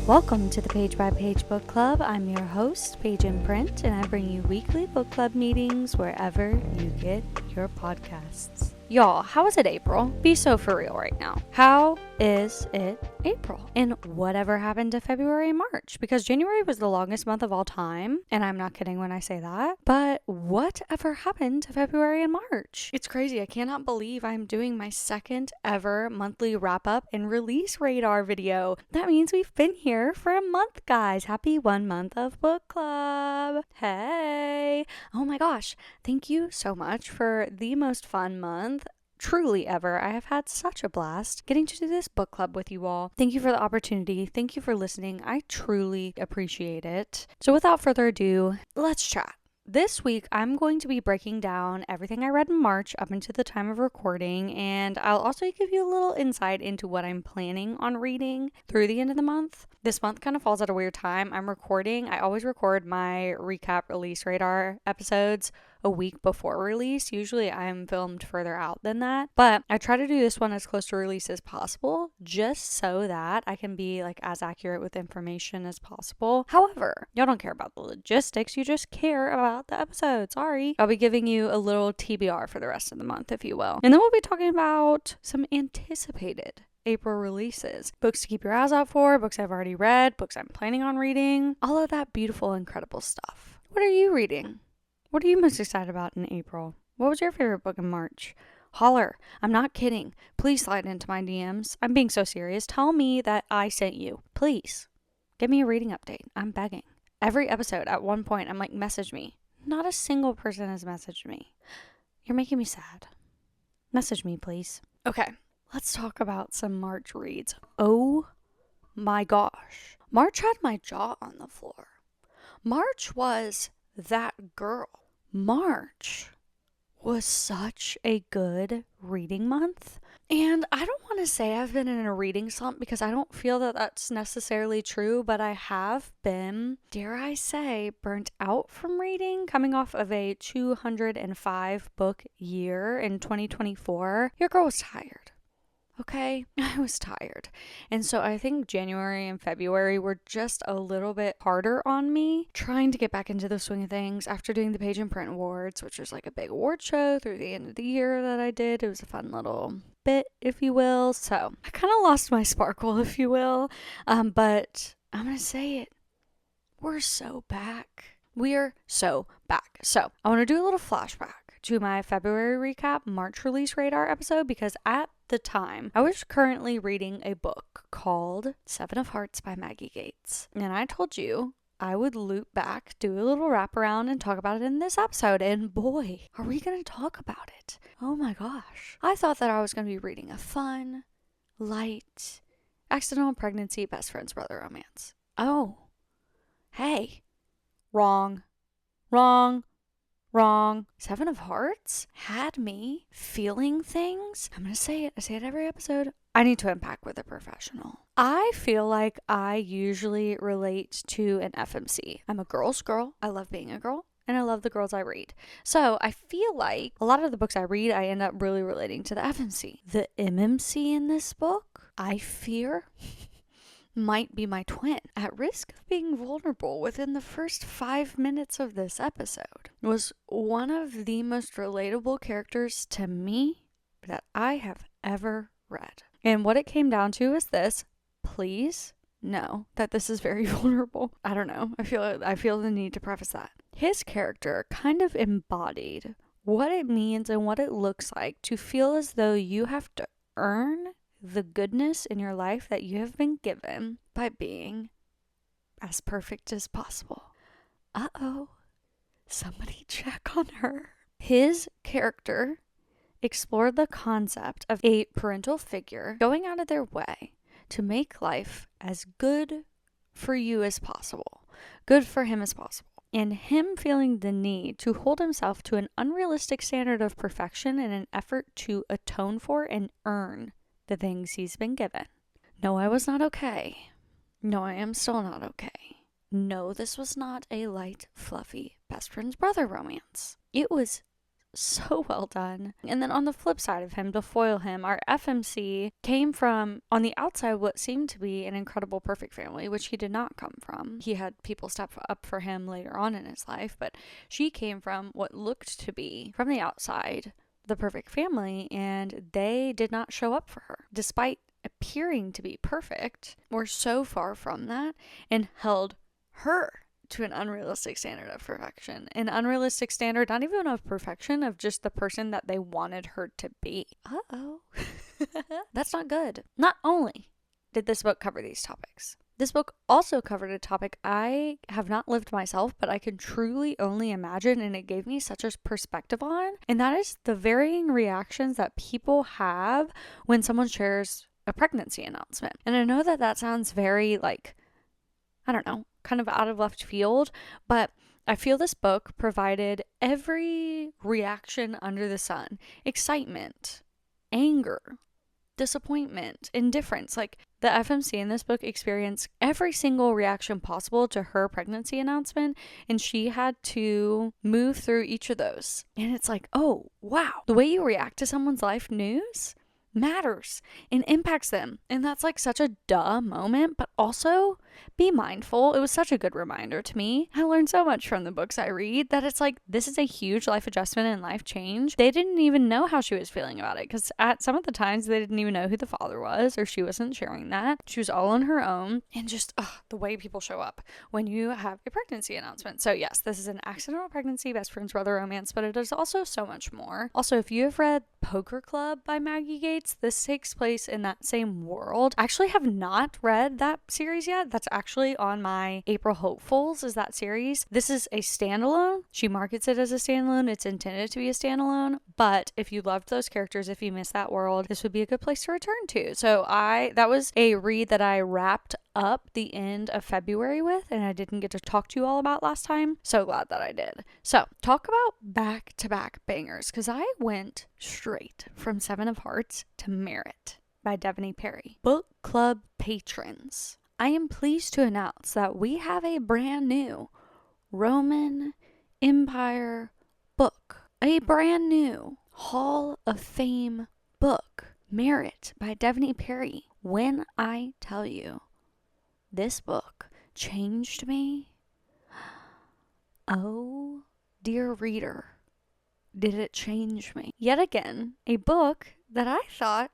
Welcome to the Page by Page Book Club. I'm your host, Paige in Print, and I bring you weekly book club meetings wherever you get your podcasts. Y'all, how is it April? Be so for real right now. How is it April? And whatever happened to February and March? Because January was the longest month of all time, and I'm not kidding when I say that. But whatever happened to February and March? It's crazy. I cannot believe I'm doing my second ever monthly wrap-up and release radar video. That means we've been here for a month, guys. Happy 1 month of book club. Hey. Oh my gosh. Thank you so much for the most fun month truly ever. I have had such a blast getting to do this book club with you all. Thank you for the opportunity. Thank you for listening. I truly appreciate it. So without further ado, let's chat. This week, I'm going to be breaking down everything I read in March up until the time of recording, and I'll also give you a little insight into what I'm planning on reading through the end of the month. This month kind of falls at a weird time. I always record my recap release radar episodes a week before release. Usually I'm filmed further out than that, but I try to do this one as close to release as possible just so that I can be as accurate with information as possible. However, y'all don't care about the logistics, you just care about the episode. Sorry. I'll be giving you a little TBR for the rest of the month, if you will. And then we'll be talking about some anticipated April releases, books to keep your eyes out for, books I've already read, books I'm planning on reading, all of that beautiful, incredible stuff. What are you reading? What are you most excited about in April? What was your favorite book in March? Holler. I'm not kidding. Please slide into my DMs. I'm being so serious. Tell me that I sent you. Please. Give me a reading update. I'm begging. Every episode at one point I'm like, message me. Not a single person has messaged me. You're making me sad. Message me, please. Okay. Let's talk about some March reads. Oh my gosh. March had my jaw on the floor. March was that girl. March was such a good reading month. And I don't want to say I've been in a reading slump because I don't feel that that's necessarily true, but I have been, dare I say, burnt out from reading, coming off of a 205 book year in 2024. Your girl was tired. Okay, I was tired. And so I think January and February were just a little bit harder on me, trying to get back into the swing of things after doing the Page and Print Awards, which was like a big award show through the end of the year that I did. It was a fun little bit, if you will. So I kind of lost my sparkle, if you will. But I'm going to say it. We're so back. We're so back. So I want to do a little flashback to my February recap March release radar episode because at the time I was currently reading a book called 7 of Hearts by Maggie Gates, and I told you I would loop back, do a little wraparound, and talk about it in this episode, and boy, are we going to talk about it. Oh my gosh. I thought that I was going to be reading a fun, light, accidental pregnancy best friend's brother romance. Oh, hey, wrong. 7 of Hearts had me feeling things. I'm going to say it. I say it every episode. I need to unpack with a professional. I feel like I usually relate to an FMC. I'm a girl's girl. I love being a girl. And I love the girls I read. So I feel like a lot of the books I read, I end up really relating to the FMC. The MMC in this book, I fear, might be my twin. At risk of being vulnerable within the first 5 minutes of this episode, was one of the most relatable characters to me that I have ever read. And what it came down to is this. Please know that this is very vulnerable. I don't know. I feel the need to preface that. His character kind of embodied what it means and what it looks like to feel as though you have to earn the goodness in your life that you have been given by being as perfect as possible. Uh-oh. Somebody check on her. His character explored the concept of a parental figure going out of their way to make life as good for you as possible, good for him as possible, and him feeling the need to hold himself to an unrealistic standard of perfection in an effort to atone for and earn the things he's been given. No, I was not okay. No, I am still not okay. No, this was not a light, fluffy best friend's brother romance. It was so well done. And then on the flip side of him, to foil him, our FMC came from, on the outside, what seemed to be an incredible perfect family, which he did not come from. He had people step up for him later on in his life, but she came from what looked to be, from the outside, the perfect family, and they did not show up for her. Despite appearing to be perfect, were so far from that and held her to an unrealistic standard of perfection. An unrealistic standard, not even of perfection, of just the person that they wanted her to be. Uh-oh. That's not good. Not only did this book cover these topics, this book also covered a topic I have not lived myself, but I can truly only imagine, and it gave me such a perspective on, and that is the varying reactions that people have when someone shares a pregnancy announcement. And I know that that sounds very, like, I don't know, kind of out of left field, but I feel this book provided every reaction under the sun. Excitement, anger, disappointment, indifference. Like, the FMC in this book experienced every single reaction possible to her pregnancy announcement, and she had to move through each of those. And it's like, oh, wow. The way you react to someone's life news matters and impacts them. And that's like such a duh moment, but also be mindful. It was such a good reminder to me. I learned so much from the books I read that it's like, this is a huge life adjustment and life change. They didn't even know how she was feeling about it, because at some of the times they didn't even know who the father was, or she wasn't sharing that. She was all on her own. And just the way people show up when you have a pregnancy announcement. So yes, this is an accidental pregnancy, best friend's brother romance, but it is also so much more. Also, if you have read Poker Club by Maggie Gates, this takes place in that same world. I actually have not read that series yet. That's actually on my April Hopefuls, is that series. This is a standalone. She markets it as a standalone. It's intended to be a standalone, but if you loved those characters, if you missed that world, this would be a good place to return to. So that was a read that I wrapped up the end of February with, and I didn't get to talk to you all about last time. So glad that I did. So talk about back-to-back bangers, because I went straight from Seven of Hearts to Merit by Devaney Perry. Book club patrons, I am pleased to announce that we have a brand new Roman Empire book, a brand new Hall of Fame book, Merit by Devaney Perry. When I tell you this book changed me, oh dear reader, did it change me. Yet again, a book that I thought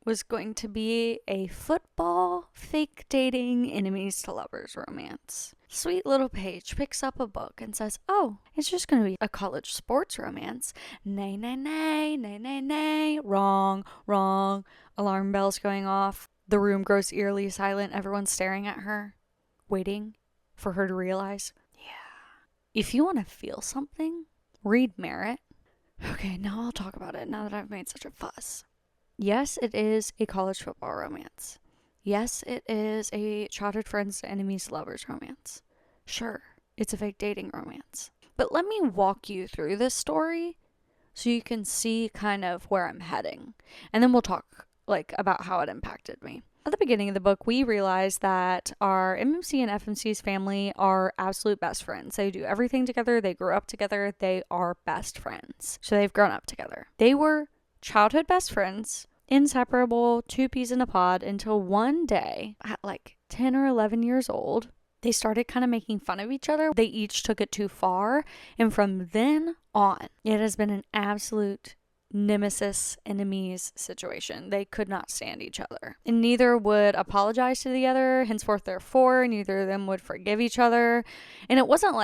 was going to be a football, fake dating, enemies to lovers romance. Sweet little Paige picks up a book and says, oh, it's just going to be a college sports romance. Nay, nay, nay, nay, nay, nay. Wrong, wrong. Alarm bells going off. The room grows eerily silent. Everyone's staring at her, waiting for her to realize, yeah. If you want to feel something, read Merit. Okay, now I'll talk about it now that I've made such a fuss. Yes, it is a college football romance. Yes, it is a childhood friends to enemies to lovers romance. Sure, it's a fake dating romance. But let me walk you through this story so you can see kind of where I'm heading. And then we'll talk about how it impacted me. At the beginning of the book, we realize that our MMC and FMC's family are absolute best friends. They do everything together. They grew up together. They are best friends. So they've grown up together. They were childhood best friends, inseparable, two peas in a pod, until one day at 10 or 11 years old, they started kind of making fun of each other. They each took it too far. And from then on, it has been an absolute nemesis enemies situation. They could not stand each other, and neither would apologize to the other. Henceforth, therefore, neither of them would forgive each other. And it wasn't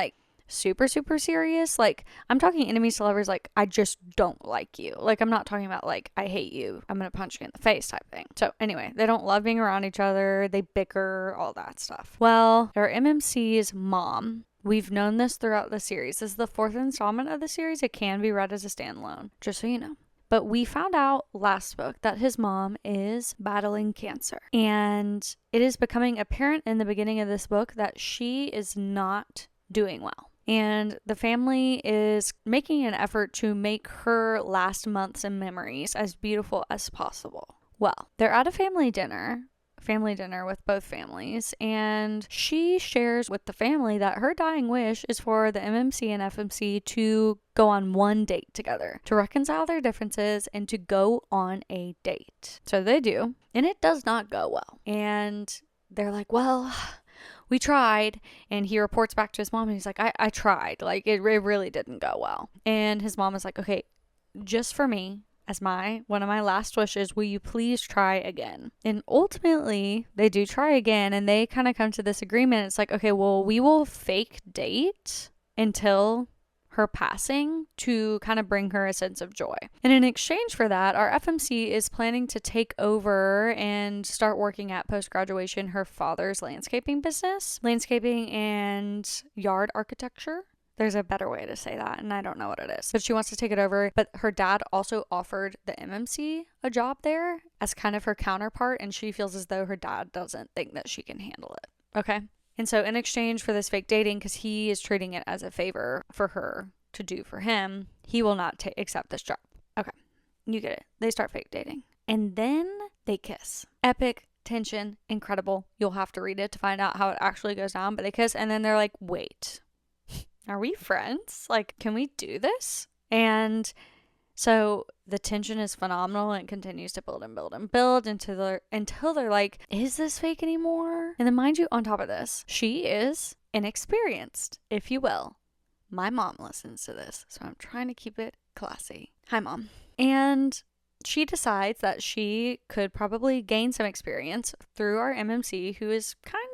super, super serious. I'm talking enemies to lovers, I just don't like you. I'm not talking about I hate you, I'm gonna punch you in the face type thing. So anyway, they don't love being around each other. They bicker, all that stuff. Well, our MMC's mom, we've known this throughout the series. This is the fourth installment of the series. It can be read as a standalone, just so you know. But we found out last book that his mom is battling cancer. And it is becoming apparent in the beginning of this book that she is not doing well. And the family is making an effort to make her last months and memories as beautiful as possible. Well, they're at a family dinner family dinner with both families, and she shares with the family that her dying wish is for the MMC and FMC to go on one date together, to reconcile their differences and to go on a date. So they do, and it does not go well. And they're like, well, we tried. And he reports back to his mom and he's like, I tried. Like, it really didn't go well. And his mom is like, okay, just for me, as one of my last wishes, will you please try again? And ultimately, they do try again, and they kind of come to this agreement. It's like, okay, well, we will fake date until her passing to kind of bring her a sense of joy. And in exchange for that, our FMC is planning to take over and start working at post-graduation her father's landscaping business, landscaping and yard architecture. There's a better way to say that, and I don't know what it is. But she wants to take it over. But her dad also offered the MMC a job there as kind of her counterpart, and she feels as though her dad doesn't think that she can handle it. Okay? And so in exchange for this fake dating, because he is treating it as a favor for her to do for him, he will not accept this job. Okay, you get it. They start fake dating. And then they kiss. Epic, tension, incredible. You'll have to read it to find out how it actually goes down. But they kiss, and then they're like, wait, are we friends? Like, can we do this? And so the tension is phenomenal and it continues to build and build and build until they're like, is this fake anymore? And then mind you, on top of this, she is inexperienced, if you will. My mom listens to this, so I'm trying to keep it classy. Hi, Mom. And she decides that she could probably gain some experience through our MMC, who is kind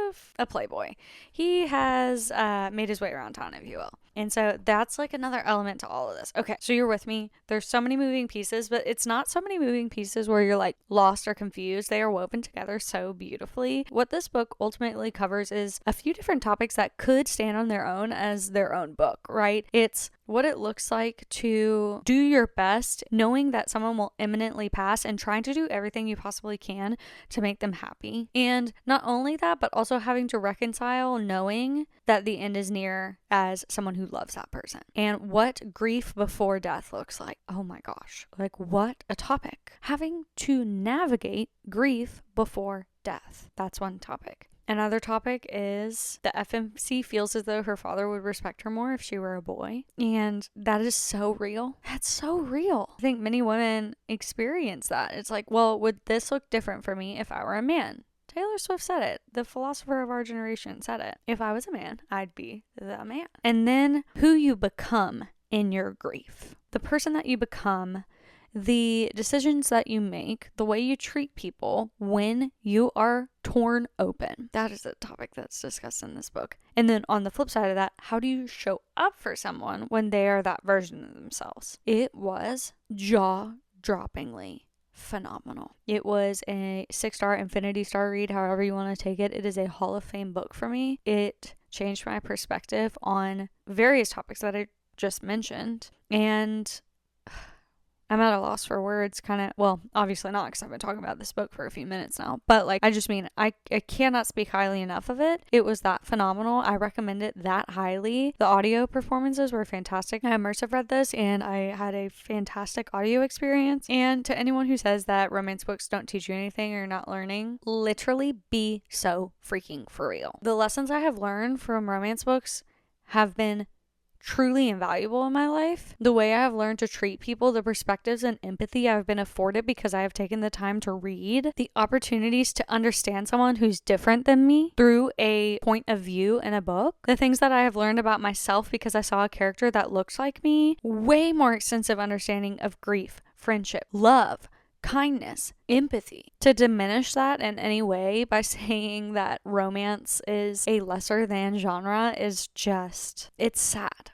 of a playboy. He has made his way around town, if you will. And so that's like another element to all of this. Okay, so you're with me. There's so many moving pieces, but it's not so many moving pieces where you're like lost or confused. They are woven together so beautifully. What this book ultimately covers is a few different topics that could stand on their own as their own book, right? It's what it looks like to do your best, knowing that someone will imminently pass and trying to do everything you possibly can to make them happy. And not only that, but also having to reconcile knowing that the end is near as someone who loves that person. And what grief before death looks like. Oh my gosh. Like, what a topic. Having to navigate grief before death. That's one topic. Another topic is the FMC feels as though her father would respect her more if she were a boy. And that is so real. That's so real. I think many women experience that. It's like, well, would this look different for me if I were a man? Taylor Swift said it. The philosopher of our generation said it. If I was a man, I'd be the man. And then who you become in your grief. The person that you become, the decisions that you make, the way you treat people when you are torn open. That is a topic that's discussed in this book. And then on the flip side of that, how do you show up for someone when they are that version of themselves? It was jaw-droppingly phenomenal. It was a 6-star, Infinity Star read, however you want to take it. It is a Hall of Fame book for me. It changed my perspective on various topics that I just mentioned. And I'm at a loss for words, well, obviously not, because I've been talking about this book for a few minutes now, but like, I just mean, I cannot speak highly enough of it. It was that phenomenal. I recommend it that highly. The audio performances were fantastic. I immersive read this and I had a fantastic audio experience. And to anyone who says that romance books don't teach you anything or you're not learning, literally be so freaking for real. The lessons I have learned from romance books have been truly invaluable in my life. The way I have learned to treat people, the perspectives and empathy I've been afforded because I have taken the time to read, the opportunities to understand someone who's different than me through a point of view in a book, the things that I have learned about myself because I saw a character that looks like me, way more extensive understanding of grief, friendship, love, kindness, empathy. To diminish that in any way by saying that romance is a lesser than genre is just, it's sad.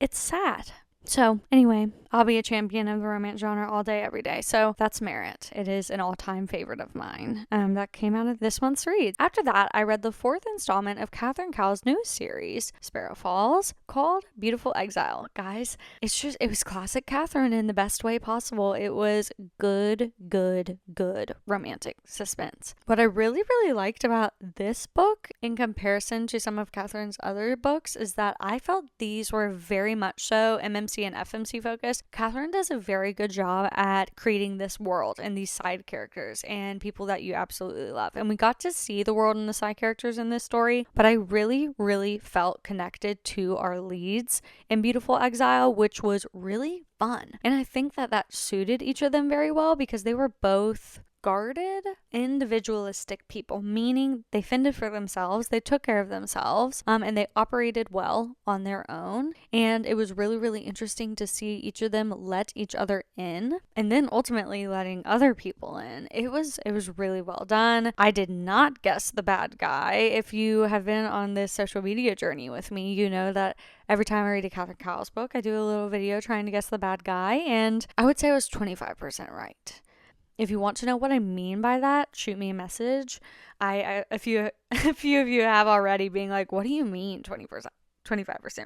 It's sad. So anyway, I'll be a champion of the romance genre all day, every day. So that's Merit. It is an all-time favorite of mine. That came out of this month's read. After that, I read the 4th installment of Catherine Cowell's newest series, Sparrow Falls, called Beautiful Exile. Guys, it was classic Catherine in the best way possible. It was good romantic suspense. What I really liked about this book in comparison to some of Catherine's other books is that I felt these were very much so MMC FMC and FMC focused, Catherine does a very good job at creating this world and these side characters and people that you absolutely love. And we got to see the world and the side characters in this story, but I really, really felt connected to our leads in Beautiful Exile, which was really fun. And I think that suited each of them very well because they were both guarded, individualistic people, meaning they fended for themselves, they took care of themselves, and they operated well on their own. And it was really, really interesting to see each of them let each other in, and then ultimately letting other people in. It was really well done. I did not guess the bad guy. If you have been on this social media journey with me, you know that every time I read a Catherine Cowles book, I do a little video trying to guess the bad guy, and I would say I was 25% right. If you want to know what I mean by that, shoot me a message. A few of you have already being like, what do you mean 25%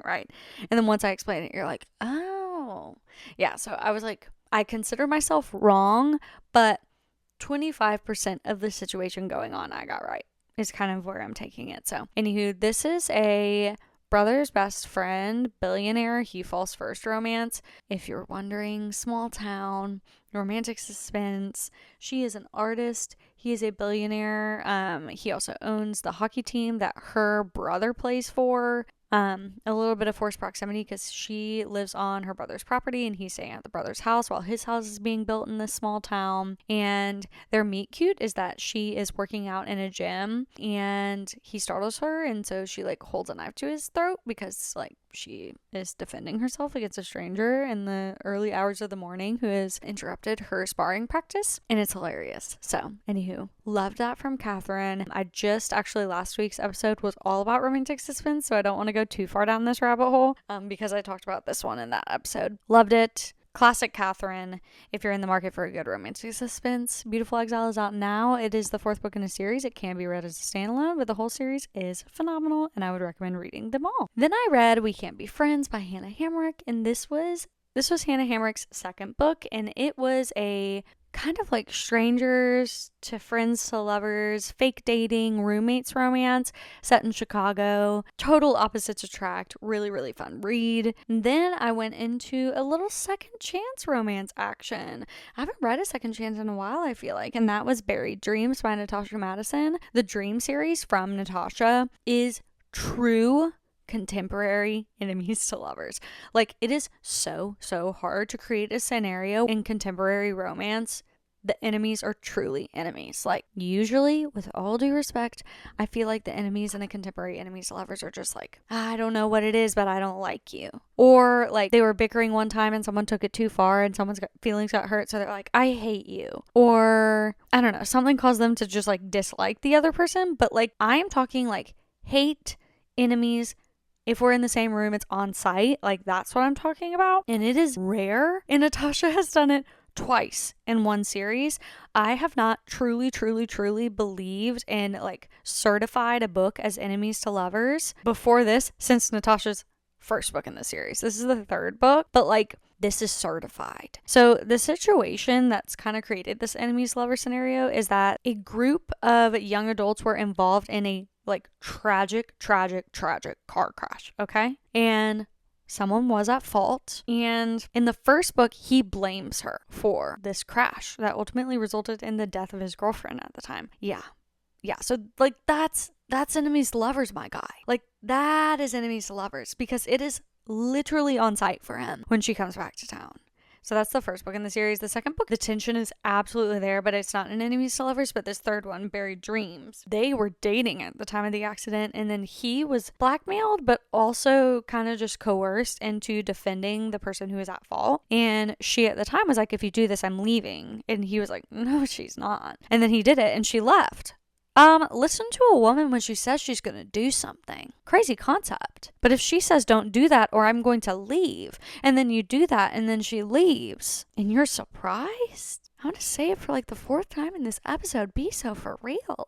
right? And then once I explain it, you're like, oh. Yeah, so I was like, I consider myself wrong, but 25% of the situation going on, I got right. Is kind of where I'm taking it. So, anywho, this is a brother's best friend, billionaire, he falls first romance. If you're wondering, small town, romantic suspense. She is an artist. He is a billionaire. He also owns the hockey team that her brother plays for. A little bit of forced proximity because she lives on her brother's property and he's staying at the brother's house while his house is being built in this small town. And their meet cute is that she is working out in a gym and he startles her, and so she like holds a knife to his throat because like she is defending herself against a stranger in the early hours of the morning who has interrupted her sparring practice, and it's hilarious. So anywho, loved that from Catherine. I just actually last week's episode was all about romantic suspense, so I don't want to go too far down this rabbit hole because I talked about this one in that episode. Loved it. Classic Catherine. If you're in the market for a good romantic suspense, Beautiful Exile is out now. It is the 4th book in a series. It can be read as a standalone, but the whole series is phenomenal, and I would recommend reading them all. Then I read We Can't Be Friends by Hannah Hamrick, and this was Hannah Hamrick's second book, and it was a kind of like strangers to friends to lovers, fake dating, roommates romance set in Chicago. Total opposites attract. Really, really fun read. And then I went into a little second chance romance action. I haven't read a second chance in a while, I feel like, and that was Buried Dreams by Natasha Madison. The Dream series from Natasha is true contemporary enemies to lovers. Like, it is so hard to create a scenario in contemporary romance. The enemies are truly enemies. Like, usually, with all due respect, I feel like the enemies in a contemporary enemies to lovers are just like, I don't know what it is, but I don't like you. Or like they were bickering one time and someone took it too far and someone's feelings got hurt, so they're like, I hate you. Or I don't know, something caused them to just like dislike the other person. But like, I am talking like hate, enemies. If we're in the same room, it's on site. Like, that's what I'm talking about. And it is rare. And Natasha has done it twice in one series. I have not truly believed and like certified a book as enemies to lovers before this since Natasha's first book in the series. This is the third book, but like, this is certified. So the situation that's kind of created this enemies to lover scenario is that a group of young adults were involved in a like tragic car crash, okay? And someone was at fault. And in the first book, he blames her for this crash that ultimately resulted in the death of his girlfriend at the time. Yeah. So like, that's enemies to lovers, my guy. Like, that is enemies to lovers because it is literally on site for him when she comes back to town. So that's the first book in the series. The second book, the tension is absolutely there, but it's not in enemies to lovers. But this third one, Buried Dreams, they were dating at the time of the accident, and then he was blackmailed, but also kind of just coerced into defending the person who was at fault. And she at the time was like, if you do this, I'm leaving. And he was like, no, she's not. And then he did it and she left. Listen to a woman when she says she's going to do something. Crazy concept. But if she says don't do that or I'm going to leave, and then you do that and then she leaves and you're surprised, I want to say it for like the 4th time in this episode. Be so for real.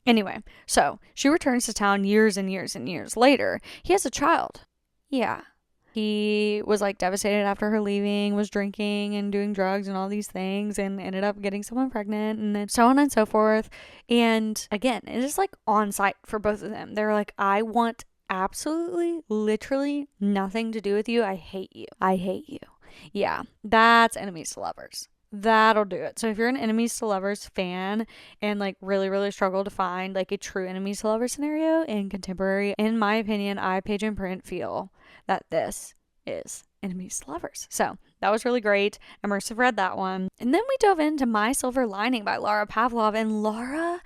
Anyway, so she returns to town years and years later. He has a child. Yeah. He was like devastated after her leaving, was drinking and doing drugs and all these things, and ended up getting someone pregnant, and then so on and so forth. And again, it is like on site for both of them. They're like, I want absolutely, literally nothing to do with you. I hate you. I hate you. Yeah, that's enemies to lovers. That'll do it. So if you're an enemies to lovers fan and like really, really struggle to find like a true enemies to lovers scenario in contemporary, in my opinion, I, Page and Print, feel that this is enemies to lovers. So that was really great. Immersive read that one. And then we dove into My Silver Lining by Laura Pavlov. And Laura,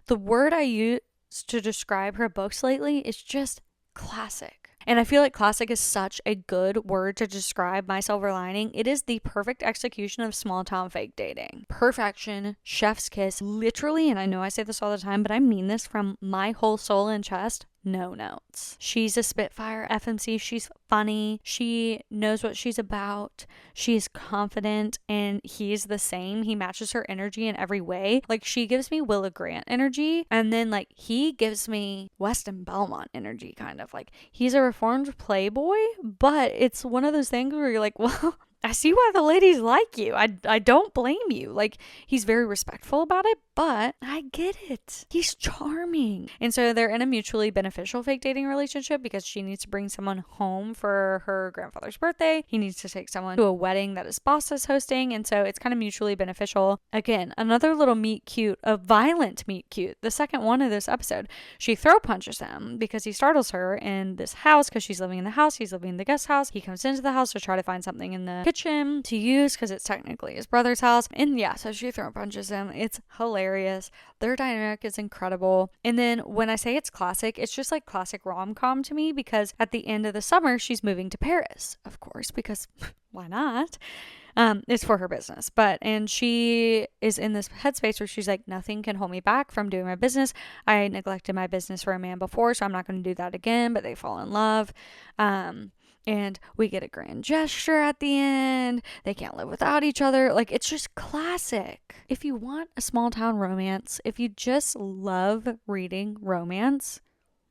the word I use to describe her books lately is just classic. And I feel like classic is such a good word to describe My Silver Lining. It is the perfect execution of small town fake dating. Perfection, chef's kiss, literally, and I know I say this all the time, but I mean this from my whole soul and chest. No notes. She's a Spitfire FMC. She's funny. She knows what she's about. She's confident, and he's the same. He matches her energy in every way. Like, she gives me Willa Grant energy, and then like he gives me Weston Belmont energy, kind of. Like, he's a reformed playboy, but it's one of those things where you're like, well, I see why the ladies like you. I don't blame you. Like, he's very respectful about it, but I get it. He's charming. And so they're in a mutually beneficial fake dating relationship because she needs to bring someone home for her grandfather's birthday. He needs to take someone to a wedding that his boss is hosting. And so it's kind of mutually beneficial. Again, another little meet cute, a violent meet cute. The second one of this episode, she throw punches him because he startles her in this house because she's living in the house. He's living in the guest house. He comes into the house to try to find something in the kitchen to use because it's technically his brother's house. And yeah, so she throw punches him. It's hilarious. Their dynamic is incredible. And then when I say it's classic, it's just like classic rom-com to me because at the end of the summer, she's moving to Paris, of course, because why not? It's for her business. And she is in this headspace where she's like, nothing can hold me back from doing my business. I neglected my business for a man before, so I'm not going to do that again. But they fall in love. And we get a grand gesture at the end. They can't live without each other. Like, it's just classic. If you want a small town romance, if you just love reading romance,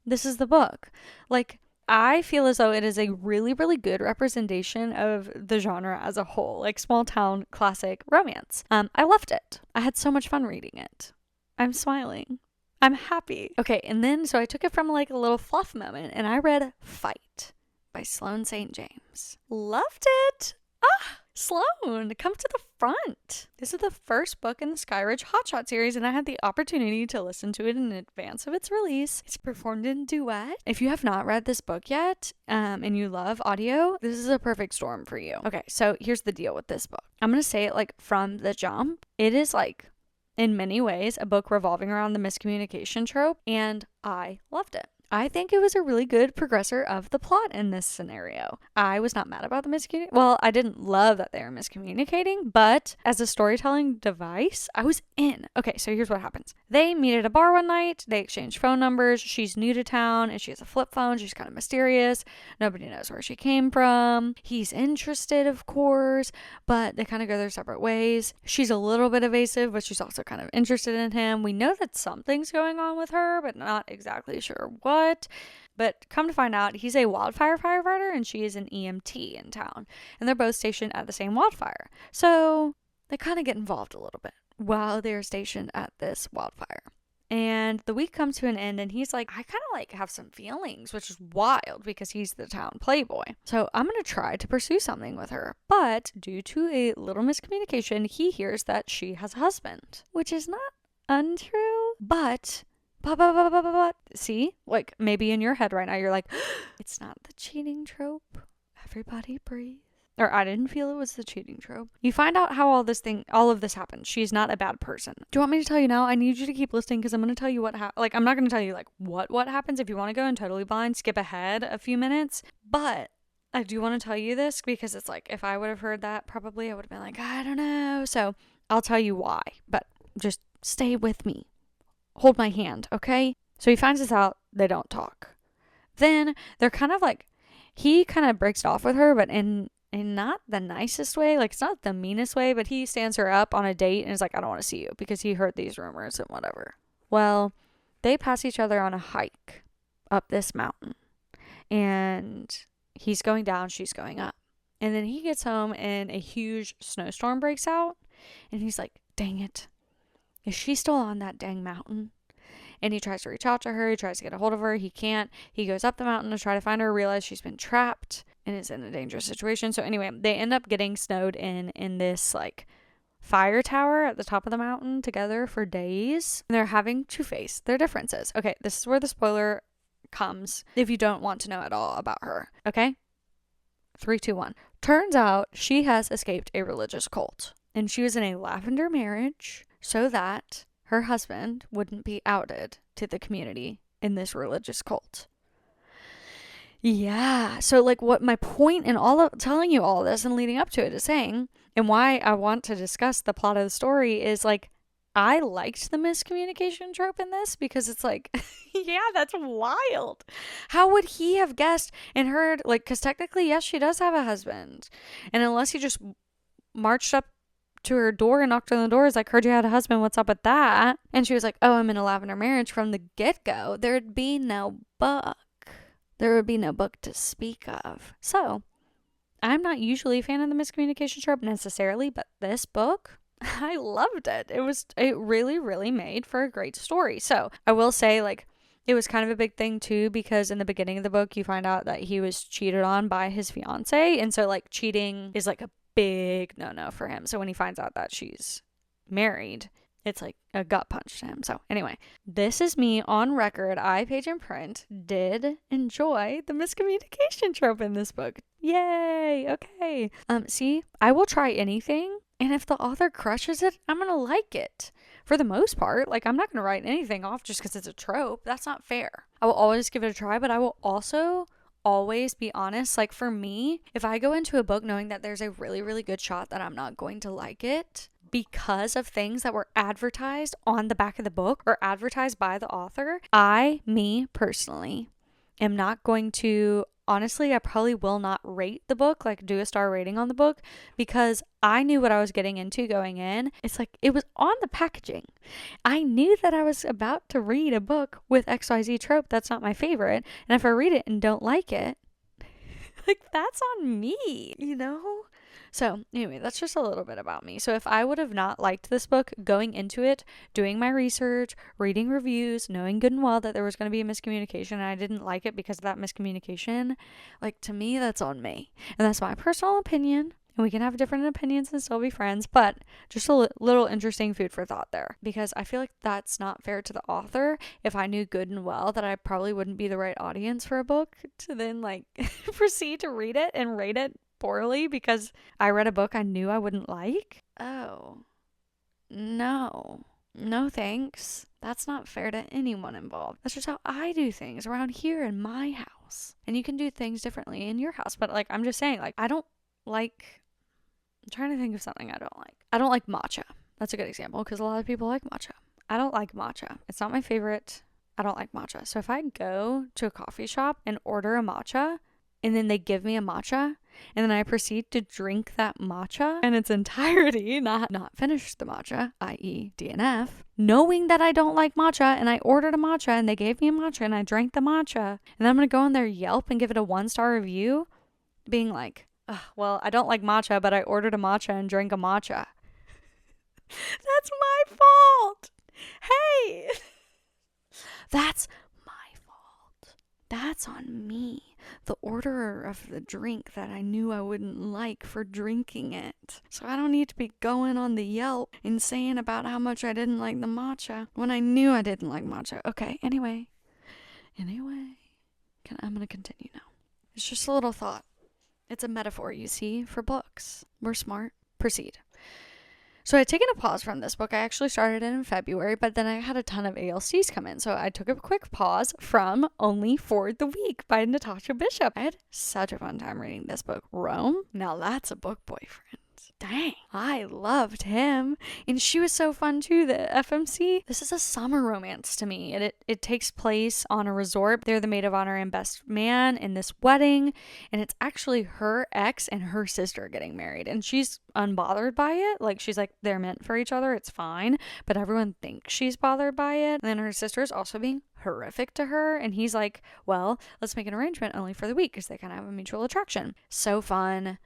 this is the book. Like, I feel as though it is a really, really good representation of the genre as a whole, like small town classic romance. I loved it. I had so much fun reading it. I'm smiling. I'm happy. Okay, and then so I took it from like a little fluff moment and I read Fight by Sloane St. James. Loved it. Sloane, come to the front. This is the first book in the Skyridge Hotshot series, and I had the opportunity to listen to it in advance of its release. It's performed in duet. If you have not read this book yet, and you love audio, this is a perfect storm for you. Okay, so here's the deal with this book. I'm gonna say it like from the jump. It is like, in many ways, a book revolving around the miscommunication trope, and I loved it. I think it was a really good progressor of the plot in this scenario. I was not mad about the miscommunication. Well, I didn't love that they were miscommunicating, but as a storytelling device, I was in. Okay, so here's what happens. They meet at a bar one night. They exchange phone numbers. She's new to town and she has a flip phone. She's kind of mysterious. Nobody knows where she came from. He's interested, of course, but they kind of go their separate ways. She's a little bit evasive, but she's also kind of interested in him. We know that something's going on with her, but not exactly sure what. But come to find out, he's a wildfire firefighter and she is an EMT in town. And they're both stationed at the same wildfire. So they kind of get involved a little bit while they're stationed at this wildfire. And the week comes to an end and he's like, I kind of like have some feelings, which is wild because he's the town playboy. So I'm going to try to pursue something with her. But due to a little miscommunication, he hears that she has a husband, which is not untrue, but see, like maybe in your head right now, you're like, it's not the cheating trope. Everybody breathe. Or I didn't feel it was the cheating trope. You find out how all of this happened. She's not a bad person. Do you want me to tell you now? I need you to keep listening because I'm going to tell you what like, I'm not going to tell you like what happens. If you want to go in totally blind, skip ahead a few minutes. But I do want to tell you this because it's like, if I would have heard that, probably I would have been like, I don't know. So I'll tell you why, but just stay with me. Hold my hand, okay? So he finds this out. They don't talk. Then they're kind of like, he kind of breaks it off with her, but in not the nicest way. Like, it's not the meanest way, but he stands her up on a date and is like, I don't want to see you because he heard these rumors and whatever. Well, they pass each other on a hike up this mountain. And he's going down, she's going up. And then he gets home and a huge snowstorm breaks out. And he's like, dang it. Is she still on that dang mountain? and he tries to reach out to her. He tries to get a hold of her. He can't. He goes up the mountain to try to find her, realize she's been trapped and is in a dangerous situation. So anyway, they end up getting snowed in this like fire tower at the top of the mountain together for days. And they're having to face their differences. Okay, this is where the spoiler comes if you don't want to know at all about her. Okay? 3, 2, 1. Turns out she has escaped a religious cult. And she was in a lavender marriage so that her husband wouldn't be outed to the community in this religious cult. Yeah. So like what my point in all of telling you all this and leading up to it is saying, and why I want to discuss the plot of the story is like, I liked the miscommunication trope in this because it's like, yeah, that's wild. How would he have guessed and heard, like, because technically, yes, she does have a husband. And unless he just marched up to her door and knocked on the door, is like, heard you had a husband, what's up with that? And she was like, oh, I'm in a lavender marriage from the get-go. There'd be no book. There would be no book to speak of. So, I'm not usually a fan of the miscommunication trope necessarily, but this book, I loved it. It really, really made for a great story. So I will say, like, it was kind of a big thing too, because in the beginning of the book, you find out that he was cheated on by his fiance. And so like cheating is like a big no-no for him. So when he finds out that she's married, it's like a gut punch to him. So anyway, this is me on record. I, Paige in Print, did enjoy the miscommunication trope in this book. Yay. Okay. See, I will try anything. And if the author crushes it, I'm going to like it. For the most part, like, I'm not going to write anything off just because it's a trope. That's not fair. I will always give it a try, but I will also always be honest. Like, for me, if I go into a book knowing that there's a really, really good shot that I'm not going to like it because of things that were advertised on the back of the book or advertised by the author, me personally, am not going to... Honestly, I probably will not rate the book, like do a star rating on the book, because I knew what I was getting into going in. It's like, it was on the packaging. I knew that I was about to read a book with XYZ trope that's not my favorite. And if I read it and don't like it, like, that's on me, you know? So anyway, that's just a little bit about me. So if I would have not liked this book going into it, doing my research, reading reviews, knowing good and well that there was going to be a miscommunication and I didn't like it because of that miscommunication, like, to me, that's on me. And that's my personal opinion. And we can have different opinions and still be friends, but just a little interesting food for thought there, because I feel like that's not fair to the author if I knew good and well that I probably wouldn't be the right audience for a book to then like proceed to read it and rate it poorly because I read a book I knew I wouldn't like. Oh, no thanks. That's not fair to anyone involved. That's just how I do things around here in my house, and you can do things differently in your house. But like, I'm just saying, like, I don't like... I'm trying to think of something I don't like. I don't like matcha. That's a good example because a lot of people like matcha. I don't like matcha. It's not my favorite. I don't like matcha. So if I go to a coffee shop and order a matcha and then they give me a matcha and then I proceed to drink that matcha in its entirety, not finish the matcha, i.e. DNF, knowing that I don't like matcha, and I ordered a matcha and they gave me a matcha and I drank the matcha, and then I'm going to go on their Yelp and give it a 1-star review being like, well, I don't like matcha, but I ordered a matcha and drank a matcha. That's my fault. Hey, that's my fault. That's on me, the orderer of the drink that I knew I wouldn't like for drinking it. So I don't need to be going on the Yelp and saying about how much I didn't like the matcha when I knew I didn't like matcha. Okay, anyway, I'm going to continue now. It's just a little thought. It's a metaphor, you see, for books. We're smart. Proceed. So I had taken a pause from this book. I actually started it in February, but then I had a ton of ALCs come in. So I took a quick pause from Only for the Week by Natasha Bishop. I had such a fun time reading this book. Rome? Now that's a book boyfriend. Dang, I loved him. And she was so fun too, the FMC. This is a summer romance to me. It takes place on a resort. They're the maid of honor and best man in this wedding. And it's actually her ex and her sister getting married. And she's unbothered by it. Like, she's like, they're meant for each other. It's fine. But everyone thinks she's bothered by it. And then her sister is also being horrific to her. And he's like, well, let's make an arrangement only for the week because they kind of have a mutual attraction. So fun.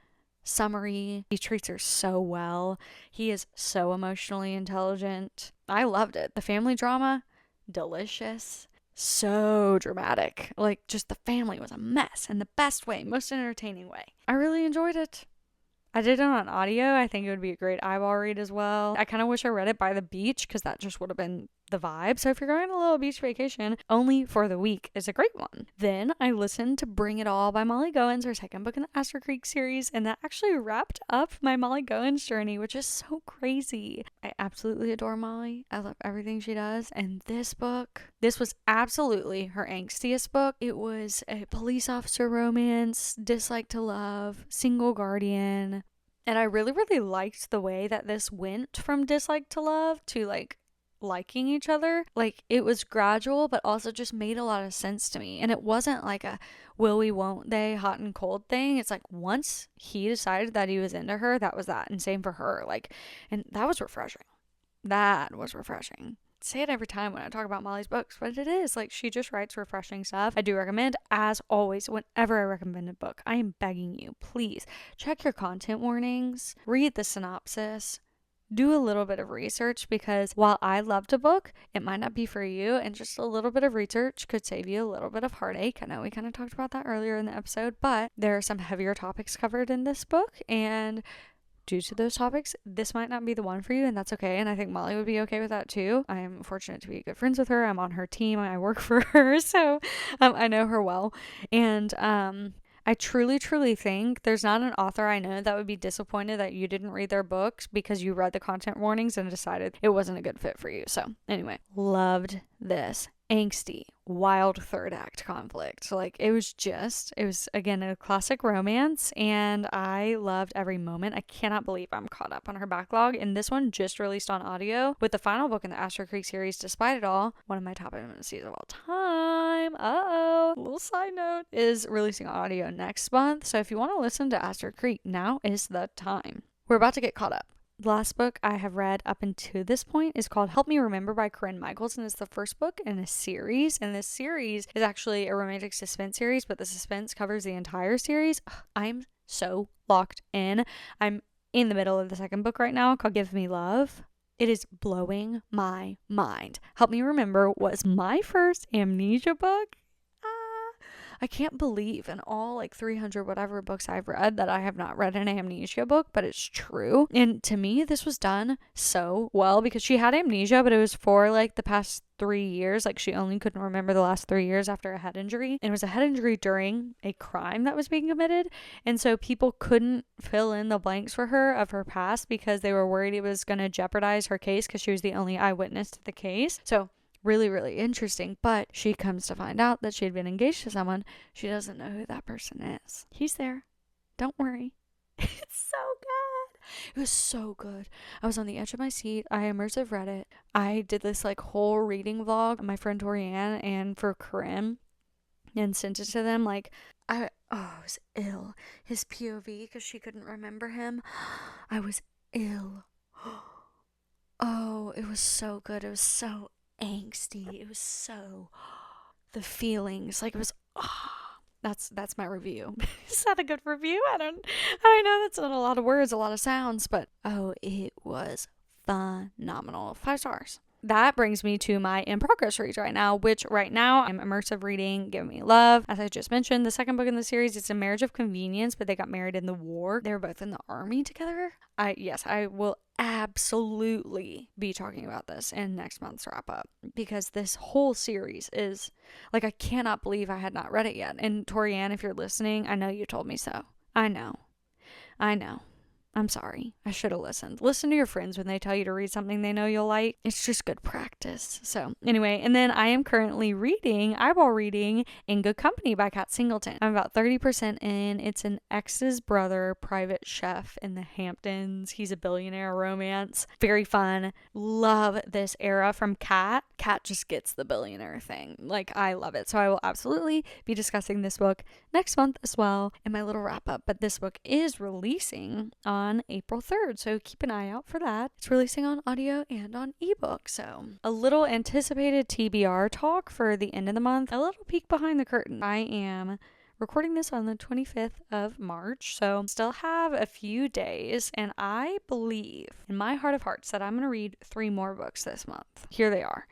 Summery. He treats her so well. He is so emotionally intelligent. I loved it. The family drama, delicious, so dramatic. Like, just the family was a mess in the best way, most entertaining way. I really enjoyed it. I did it on audio. I think it would be a great eyeball read as well. I kind of wish I read it by the beach because that just would have been the vibe. So if you're going on a little beach vacation, only for the week is a great one. Then I listened to Bring It All by Molly Goins, her second book in the Aster Creek series, and that actually wrapped up my Molly Goins journey, which is so crazy. I absolutely adore Molly. I love everything she does. And this was absolutely her angstiest book. It was a police officer romance, dislike to love, single guardian. And I really, really liked the way that this went from dislike to love to like liking each other. Like, it was gradual, but also just made a lot of sense to me. And it wasn't like a will we, won't they, hot and cold thing. It's like once he decided that he was into her, that was that. And same for her. Like, and that was refreshing. That was refreshing. I say it every time when I talk about Molly's books, but it is like she just writes refreshing stuff. I do recommend, as always, whenever I recommend a book, I am begging you, please check your content warnings, read the synopsis, do a little bit of research, because while I loved a book, it might not be for you, and just a little bit of research could save you a little bit of heartache. I know we kind of talked about that earlier in the episode, but there are some heavier topics covered in this book, and due to those topics, this might not be the one for you, and that's okay. And I think Molly would be okay with that too. I am fortunate to be good friends with her. I'm on her team. I work for her, so I know her well. And I truly, truly think there's not an author I know that would be disappointed that you didn't read their books because you read the content warnings and decided it wasn't a good fit for you. So anyway, loved this. Angsty, wild third act conflict. Like, it was again a classic romance, and I loved every moment. I cannot believe I'm caught up on her backlog, and this one just released on audio with the final book in the Aster Creek series. Despite it all, one of my top MNCs of all time, little side note, is releasing on audio next month. So if you want to listen to Aster Creek, now is the time. We're about to get caught up. The last book I have read up until this point is called Help Me Remember by Corinne Michaels, and it's the first book in a series. And this series is actually a romantic suspense series, but the suspense covers the entire series. I'm so locked in. I'm in the middle of the second book right now called Give Me Love. It is blowing my mind. Help Me Remember was my first amnesia book. I can't believe in all like 300 whatever books I've read that I have not read an amnesia book, but it's true. And to me, this was done so well because she had amnesia, but it was for like the past 3 years. Like, she only couldn't remember the last 3 years after a head injury. And it was a head injury during a crime that was being committed. And so people couldn't fill in the blanks for her of her past because they were worried it was going to jeopardize her case because she was the only eyewitness to the case. So really, really interesting. But she comes to find out that she had been engaged to someone. She doesn't know who that person is. He's there. Don't worry. It's so good. It was so good. I was on the edge of my seat. I immersive read it. I did this like whole reading vlog, my friend Torianne and for Corinne, and sent it to them. Like, I was ill. His POV, because she couldn't remember him. I was ill. Oh, it was so good. It was so angsty. It was so the feelings, like, it was that's my review. Is that a good review? I don't know, that's not a lot of words, a lot of sounds, but it was phenomenal. 5 stars. That brings me to my in progress reads right now, which right now I'm immersive reading Give Me Love. As I just mentioned, the second book in the series, it's a marriage of convenience, but they got married in the war. They were both in the army together. I will absolutely be talking about this in next month's wrap up, because this whole series is like, I cannot believe I had not read it yet. And Torianne, if you're listening, I know you told me so. I know. I'm sorry. I should have listened. Listen to your friends when they tell you to read something they know you'll like. It's just good practice. So anyway, and then I am currently eyeball reading In Good Company by Kat Singleton. I'm about 30% in. It's an ex's brother, private chef in the Hamptons. He's a billionaire romance. Very fun. Love this era from Kat. Kat just gets the billionaire thing. Like, I love it. So I will absolutely be discussing this book next month as well in my little wrap up. But this book is releasing on April 3rd, so keep an eye out for that. It's releasing on audio and on ebook. So a little anticipated TBR talk for the end of the month, a little peek behind the curtain. I am recording this on the 25th of March, so still have a few days, and I believe in my heart of hearts that I'm going to read 3 more books this month. Here they are.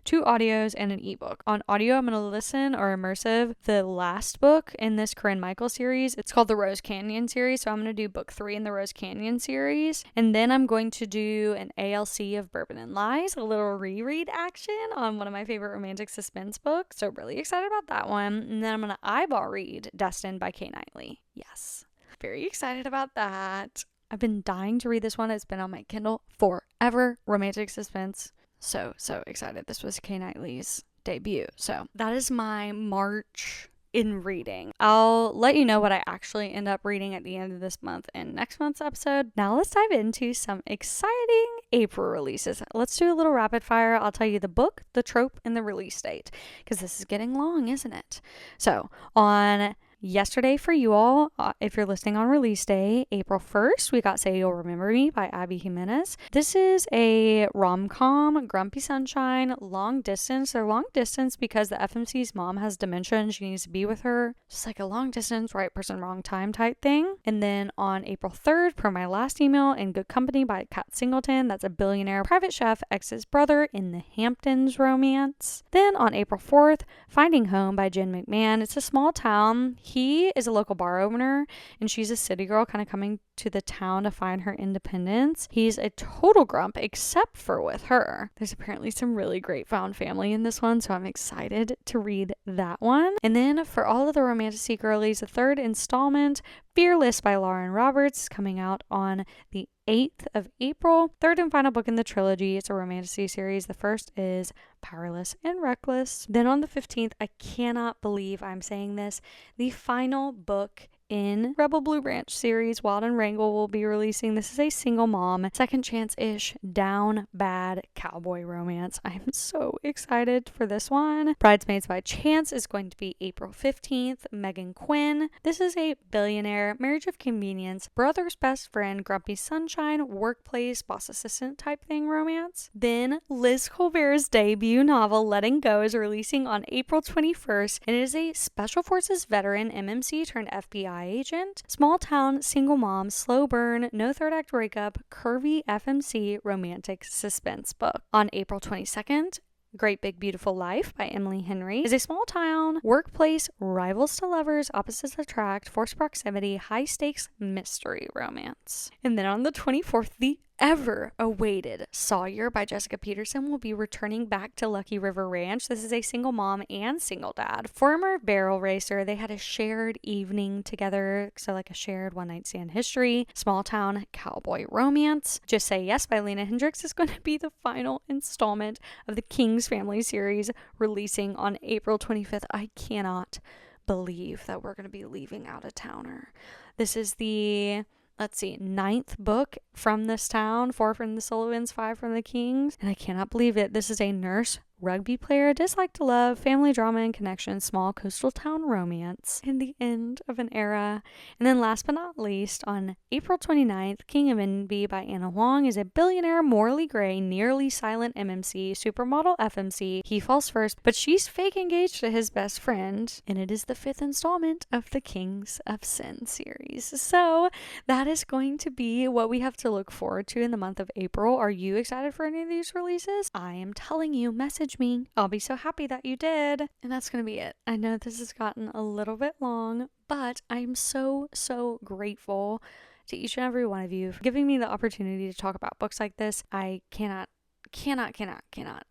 2 audios and an ebook. On audio, I'm going to listen or immersive the last book in this Corinne Michael series. It's called the Rose Canyon series, so I'm going to do book 3 in the Rose Canyon series. And then I'm going to do an ALC of Bourbon and Lies, a little reread action on one of my favorite romantic suspense books. So really excited about that one. And then I'm going to eyeball read Destined by Kay Knightley. Yes. Very excited about that. I've been dying to read this one. It's been on my Kindle forever. Romantic suspense. So excited. This was Kay Knightley's debut. So that is my March in reading. I'll let you know what I actually end up reading at the end of this month in next month's episode. Now let's dive into some exciting April releases. Let's do a little rapid fire. I'll tell you the book, the trope, and the release date, because this is getting long, isn't it? So on yesterday for you all, if you're listening on release day, April 1st, we got Say You'll Remember Me by Abby Jimenez. This is a rom-com, grumpy sunshine, long distance. They're long distance because the FMC's mom has dementia and she needs to be with her. Just like a long distance, right person, wrong time type thing. And then on April 3rd, per my last email, In Good Company by Kat Singleton. That's a billionaire private chef, ex's brother in the Hamptons romance. Then on April 4th, Finding Home by Jen McMahon. It's a small town. He is a local bar owner and she's a city girl kind of coming to the town to find her independence. He's a total grump except for with her. There's apparently some really great found family in this one, so I'm excited to read that one. And then for all of the romantasy girlies, the 3rd installment, Fearless by Lauren Roberts, is coming out on the 8th of April. 3rd and final book in the trilogy. It's a romantasy series. The first is Powerless and Reckless. Then on the 15th, I cannot believe I'm saying this, the final book in Rebel Blue Branch series, Wild and Wrangle, will be releasing. This is a single mom, second chance-ish, down bad cowboy romance. I'm so excited for this one. Bridesmaids by Chance is going to be April 15th. Megan Quinn. This is a billionaire, marriage of convenience, brother's best friend, grumpy sunshine, workplace, boss assistant type thing romance. Then Liz Colbert's debut novel, Letting Go, is releasing on April 21st, and it is a Special Forces veteran, MMC turned FBI agent, small town, single mom, slow burn, no third act breakup, curvy FMC romantic suspense book. On April 22nd, Great Big Beautiful Life by Emily Henry is a small town, workplace, rivals to lovers, opposites attract, forced proximity, high stakes mystery romance. And then on the 24th, the ever-awaited Sawyer by Jessica Peterson will be returning back to Lucky River Ranch. This is a single mom and single dad. Former barrel racer. They had a shared evening together, so like a shared one-night stand history. Small town cowboy romance. Just Say Yes by Lena Hendricks is going to be the final installment of the King's Family series, releasing on April 25th. I cannot believe that we're going to be leaving Out of Towner. This is the 9th book from this town, 4 from the Sullivans, 5 from the Kings, and I cannot believe it. This is a nurse, rugby player, dislike to love, family drama and connection, small coastal town romance, and the end of an era. And then last but not least, on April 29th, King of Envy by Anna Huang is a billionaire, morally gray, nearly silent MMC, supermodel FMC. He falls first, but she's fake engaged to his best friend, and it is the 5th installment of the Kings of Sin series. So that is going to be what we have to look forward to in the month of April. Are you excited for any of these releases? I am telling you, message me. I'll be so happy that you did. And that's going to be it. I know this has gotten a little bit long, but I'm so grateful to each and every one of you for giving me the opportunity to talk about books like this. I cannot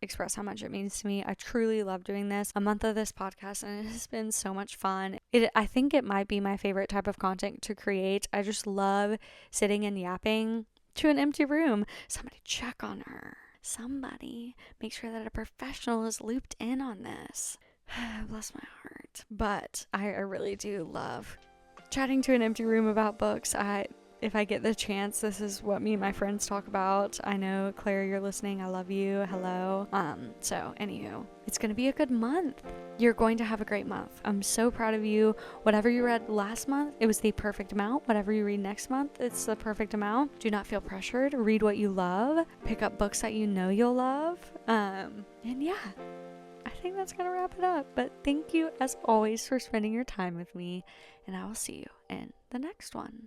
express how much it means to me. I truly love doing this. A month of this podcast and it has been so much fun. I think it might be my favorite type of content to create. I just love sitting and yapping to an empty room. Somebody check on her. Somebody make sure that a professional is looped in on this. Bless my heart. But I really do love chatting to an empty room about books. If I get the chance, this is what me and my friends talk about. I know, Claire, you're listening. I love you. Hello. So anywho, it's going to be a good month. You're going to have a great month. I'm so proud of you. Whatever you read last month, it was the perfect amount. Whatever you read next month, it's the perfect amount. Do not feel pressured. Read what you love. Pick up books that you know you'll love. And yeah, I think that's going to wrap it up. But thank you, as always, for spending your time with me. And I will see you in the next one.